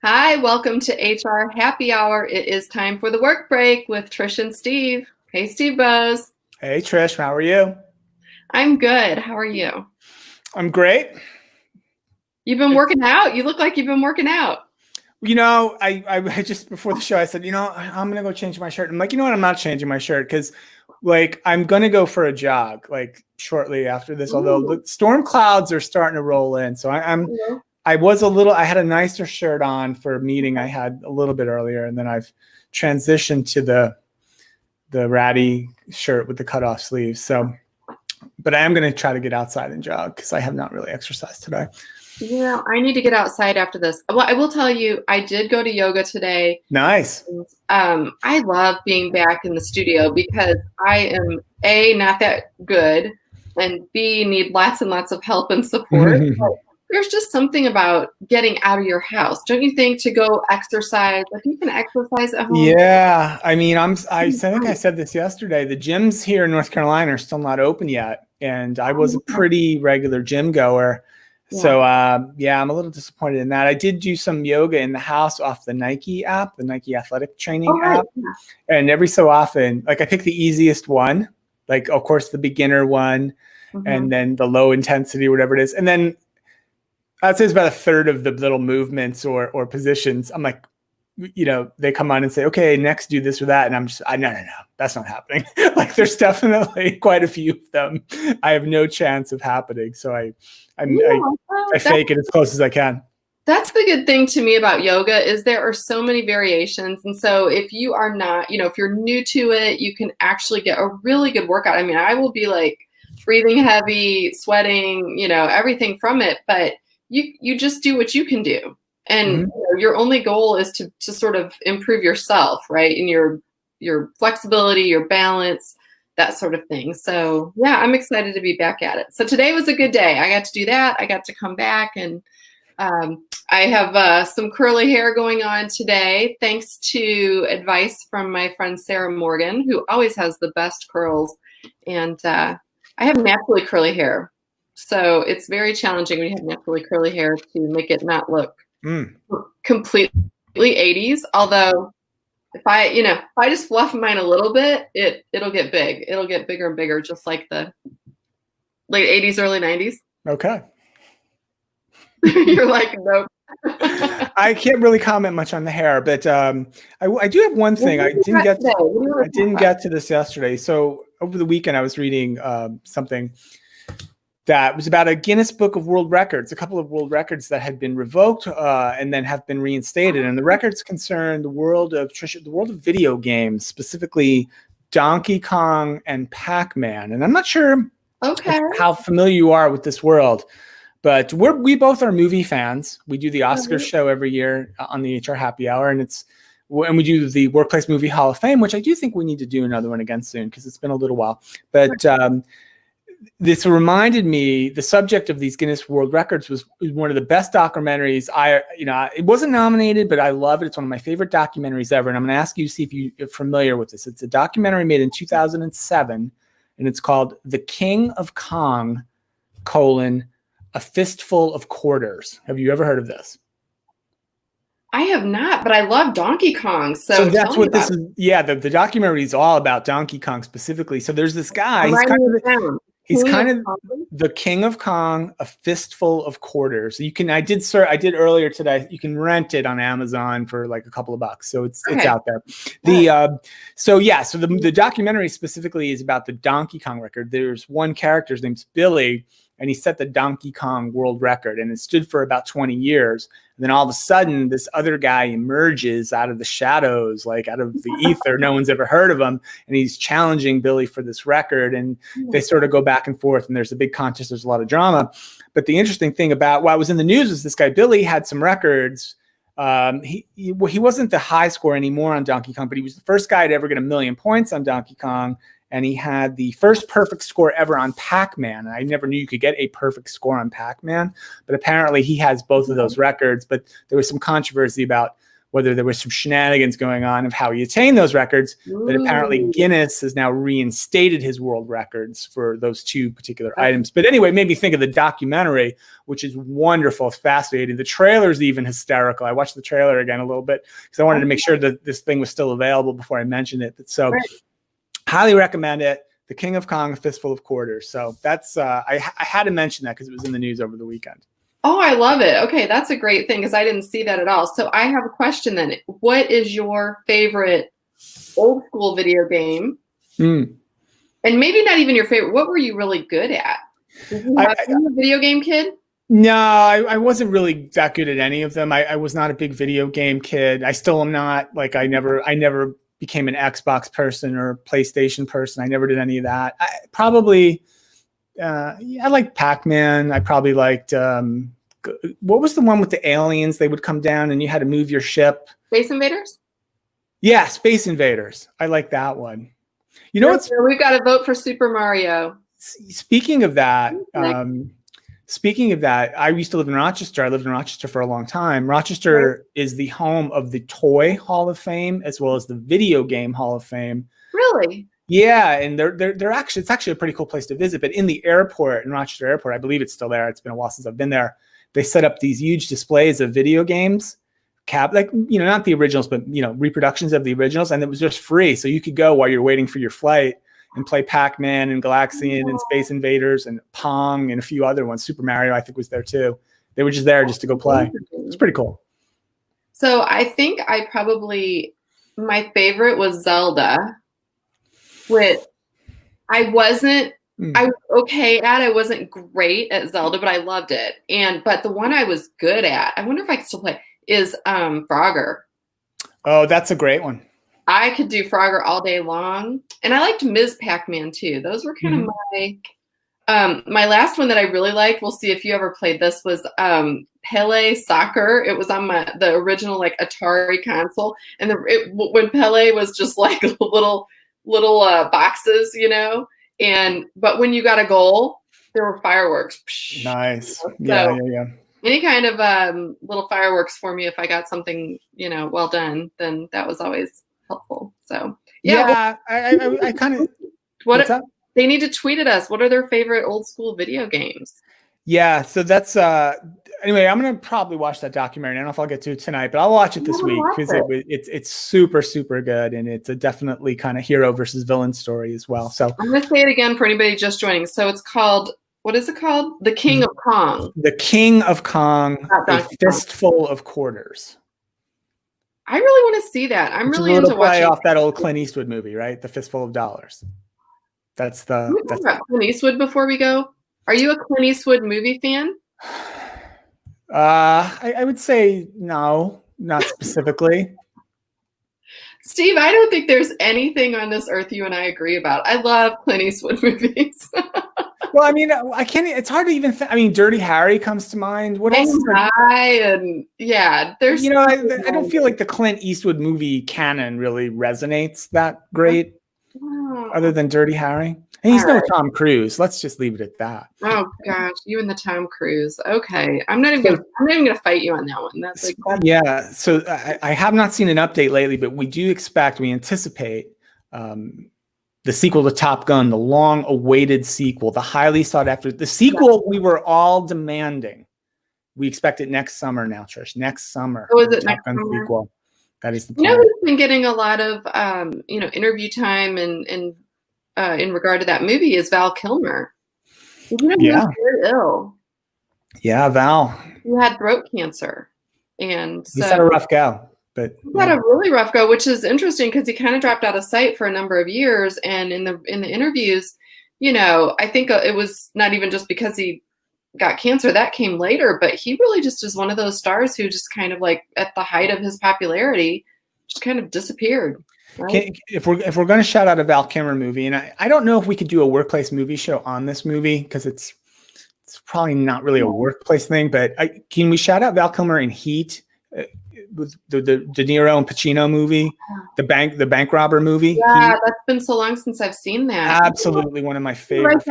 Hi, welcome to HR Happy Hour. It is time for the work break with Trish and Steve. Hey, Steve Bose. Hey, Trish, how are you? I'm good. How are you? I'm great. You've been working out? You look like you've been working out. I just before the show, I said, I'm gonna go change my shirt. I'm like, I'm not changing my shirt because, I'm gonna go for a jog shortly after this. Although the storm clouds are starting to roll in, so I had a nicer shirt on for a meeting I had a little bit earlier, and then I've transitioned to the ratty shirt with the cutoff sleeves. So, but I am gonna try to get outside and jog because I have not really exercised today. Yeah, I need to get outside after this. Well, I will tell you, I did go to yoga today. Nice. I love being back in the studio because I am A, not that good, and B, need lots and lots of help and support. There's just something about getting out of your house. Don't you think, to go exercise? Like, you can exercise at home. Yeah. I mean, I think I said this yesterday. The gyms here in North Carolina are still not open yet. And I was a pretty regular gym goer. So, I'm a little disappointed in that. I did do some yoga in the house off the Nike app, the Nike athletic training app. And every so often, I pick the easiest one, of course, the beginner one, and then the low intensity, whatever it is. And then I'd say it's about a third of the little movements or positions. I'm like, they come on and say, okay, next do this or that. And I'm just, no, that's not happening. There's definitely quite a few of them. I have no chance of happening. So I fake it as close as I can. That's the good thing to me about yoga is there are so many variations. And so if you are not, if you're new to it, you can actually get a really good workout. I mean, I will be breathing heavy, sweating, everything from it, but you just do what you can do. And your only goal is to sort of improve yourself, right? And your flexibility, your balance, that sort of thing. So yeah, I'm excited to be back at it. So today was a good day. I got to do that. I got to come back, and I have some curly hair going on today, thanks to advice from my friend Sarah Morgan, who always has the best curls. And I have naturally curly hair. So it's very challenging when you have naturally curly hair to make it not look completely 80s. Although if I just fluff mine a little bit, it'll get big. It'll get bigger and bigger, just like the late 80s, early 90s. Okay. You're like, nope. I can't really comment much on the hair, but I do have one thing. I didn't get to this yesterday. So over the weekend, I was reading something that was about a Guinness Book of World Records, a couple of world records that had been revoked and then have been reinstated. And the records concern the world of video games, specifically Donkey Kong and Pac-Man. And I'm not sure how familiar you are with this world, but we both are movie fans. We do the Oscars show every year on the HR Happy Hour, and we do the Workplace Movie Hall of Fame, which I do think we need to do another one again soon because it's been a little while. But this reminded me, the subject of these Guinness World Records was one of the best documentaries. It wasn't nominated, but I love it. It's one of my favorite documentaries ever. And I'm going to ask you to see if you're familiar with this. It's a documentary made in 2007, and it's called The King of Kong, A Fistful of Quarters. Have you ever heard of this? I have not, but I love Donkey Kong. So that's what this is. Yeah, the documentary is all about Donkey Kong specifically. So there's this guy. He's kind of the King of Kong, A Fistful of Quarters. You can. I did earlier today. You can rent it on Amazon for a couple of bucks. So it's out there. So the documentary specifically is about the Donkey Kong record. There's one character, his name's Billy, and he set the Donkey Kong world record, and it stood for about 20 years. And then all of a sudden, this other guy emerges out of the shadows, out of the ether. No one's ever heard of him. And he's challenging Billy for this record. And they sort of go back and forth, and there's a big contest. There's a lot of drama. But the interesting thing about what was in the news was this guy, Billy, had some records. He wasn't the high score anymore on Donkey Kong, but he was the first guy to ever get 1 million points on Donkey Kong. And he had the first perfect score ever on Pac-Man. And I never knew you could get a perfect score on Pac-Man, but apparently he has both of those records. But there was some controversy about whether there was some shenanigans going on of how he attained those records. But apparently Guinness has now reinstated his world records for those two particular items. But anyway, it made me think of the documentary, which is wonderful. It's fascinating. The trailer is even hysterical. I watched the trailer again a little bit because I wanted to make sure that this thing was still available before I mentioned it. So highly recommend it. The King of Kong, A Fistful of Quarters. So that's, I had to mention that because it was in the news over the weekend. Oh, I love it. Okay, that's a great thing because I didn't see that at all. So I have a question then. What is your favorite old school video game? And maybe not even your favorite. What were you really good at? Did you have a video game kid? No, I wasn't really that good at any of them. I was not a big video game kid. I still am not. Like I never became an Xbox person or PlayStation person. I never did any of that. I liked Pac-Man. I probably liked, what was the one with the aliens? They would come down and you had to move your ship. Space Invaders? Yeah, Space Invaders. I like that one. You know what's... We've got to vote for Super Mario. Speaking of that, I used to live in Rochester. I lived in Rochester for a long time. Rochester is the home of the Toy Hall of Fame as well as the Video Game Hall of Fame. Really? Yeah, and it's actually a pretty cool place to visit. But in the airport, in Rochester Airport, I believe it's still there. It's been a while since I've been there. They set up these huge displays of video games, not the originals, but reproductions of the originals, and it was just free. So you could go while you're waiting for your flight and play Pac-Man and Galaxian and Space Invaders and Pong and a few other ones. Super Mario, I think, was there too. They were just there just to go play. It's pretty cool. So I think my favorite was Zelda. Which I was okay at. I wasn't great at Zelda, but I loved it. But the one I was good at, I wonder if I can still play, is Frogger. Oh, that's a great one. I could do Frogger all day long. And I liked Ms. Pac-Man too. Those were kind of my last one that I really liked. We'll see if you ever played this, was Pele Soccer. It was on the original Atari console. And when Pele was just like little boxes, but when you got a goal, there were fireworks. Nice. So yeah. Any kind of little fireworks for me if I got something, well done, then that was always helpful. So I kind of they need to tweet at us. What are their favorite old school video games? Yeah, so that's anyway, I'm gonna probably watch that documentary. I don't know if I'll get to it tonight, but I'll watch it this week because it's super, super good, and it's a definitely kind of hero versus villain story as well. So I'm gonna say it again for anybody just joining. So it's called, what is it called? The King of Kong. The King of Kong, A Fistful of Quarters. I really want to see that. I'm really into watching. Off that old Clint Eastwood movie, right? The Fistful of Dollars. That's about Clint Eastwood before we go. Are you a Clint Eastwood movie fan? I would say no, not specifically. Steve, I don't think there's anything on this earth you and I agree about. I love Clint Eastwood movies. Well, I mean, I can't. It's hard to even. I mean, Dirty Harry comes to mind. What else? There's. I don't feel like the Clint Eastwood movie canon really resonates that great, other than Dirty Harry. And he's no Tom Cruise. Let's just leave it at that. Oh gosh, you and the Tom Cruise. Okay, I'm not even gonna fight you on that one. That's yeah. So I have not seen an update lately, but we anticipate the sequel to Top Gun, the long-awaited sequel, the highly sought-after, the sequel we were all demanding. We expect it next summer now, Trish. Next summer. Oh, is it next summer? Sequel. That is the plan. Who's been getting a lot of interview time and in regard to that movie is Val Kilmer. He was very ill. Yeah, Val. He had throat cancer, and so he's had a rough go. But he had a really rough go, which is interesting because he kind of dropped out of sight for a number of years. And in the interviews, I think it was not even just because he got cancer, that came later, but he really just is one of those stars who just kind of like at the height of his popularity just kind of disappeared. Right? If we're going to shout out a Val Kilmer movie, and I don't know if we could do a workplace movie show on this movie because it's probably not really a workplace thing, but can we shout out Val Kilmer in Heat? With the De Niro and Pacino movie, the bank robber movie. Yeah, that's been so long since I've seen that. Absolutely one of my favorites.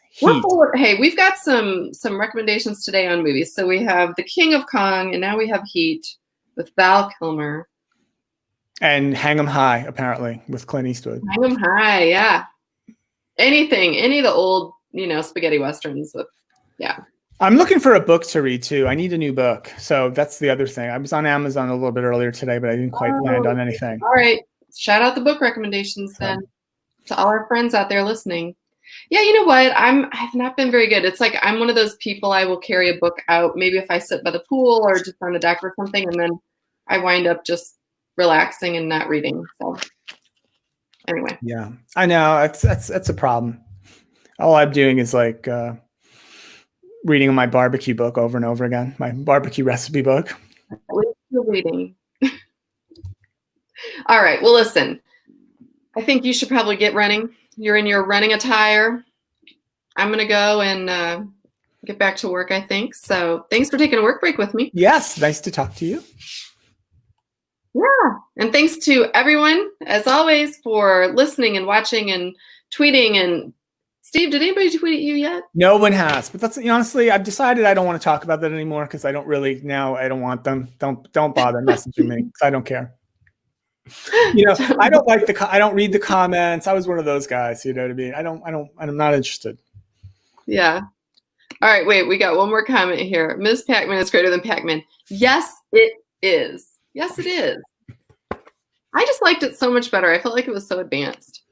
Heat. Hey, we've got some recommendations today on movies. So we have The King of Kong, and now we have Heat. with Val Kilmer. And Hang 'em High, apparently, with Clint Eastwood. Hang 'em High, yeah. Any of the old, spaghetti westerns. Yeah. I'm looking for a book to read too. I need a new book. So that's the other thing. I was on Amazon a little bit earlier today, but I didn't quite land on anything. All right. Shout out the book recommendations then to all our friends out there listening. Yeah, you know what? I've not been very good. It's like I'm one of those people, I will carry a book out, maybe if I sit by the pool or just on a deck or something, and then I wind up just relaxing and not reading. So anyway. Yeah, I know. That's a problem. All I'm doing is like reading my barbecue book over and over again, my barbecue recipe book. What are you reading? All right. Well, listen, I think you should probably get running. You're in your running attire. I'm going to go and get back to work, I think. So thanks for taking a work break with me. Yes. Nice to talk to you. Yeah. And thanks to everyone, as always, for listening and watching and tweeting. And Steve, did anybody tweet at you yet? No one has, but that's honestly, I've decided I don't want to talk about that anymore because I don't want them. Don't bother messaging me because I don't care. I don't read the comments. I was one of those guys, you know what I mean? I'm not interested. Yeah. All right, wait, we got one more comment here. Ms. Pac-Man is greater than Pac-Man. Yes, it is. Yes, it is. I just liked it so much better. I felt like it was so advanced.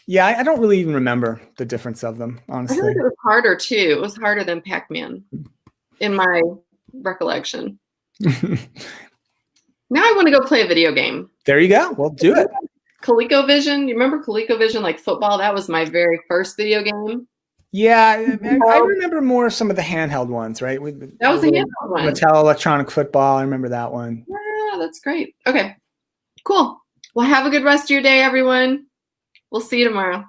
Yeah, I don't really even remember the difference of them, honestly. I feel like it was harder too. It was harder than Pac-Man in my recollection. Now I want to go play a video game. There you go. Well, do it. ColecoVision. You remember ColecoVision, like football? That was my very first video game. Yeah, I remember more some of the handheld ones, right? That was a handheld one. Mattel Electronic Football. I remember that one. Yeah, that's great. Okay, cool. Well, have a good rest of your day, everyone. We'll see you tomorrow.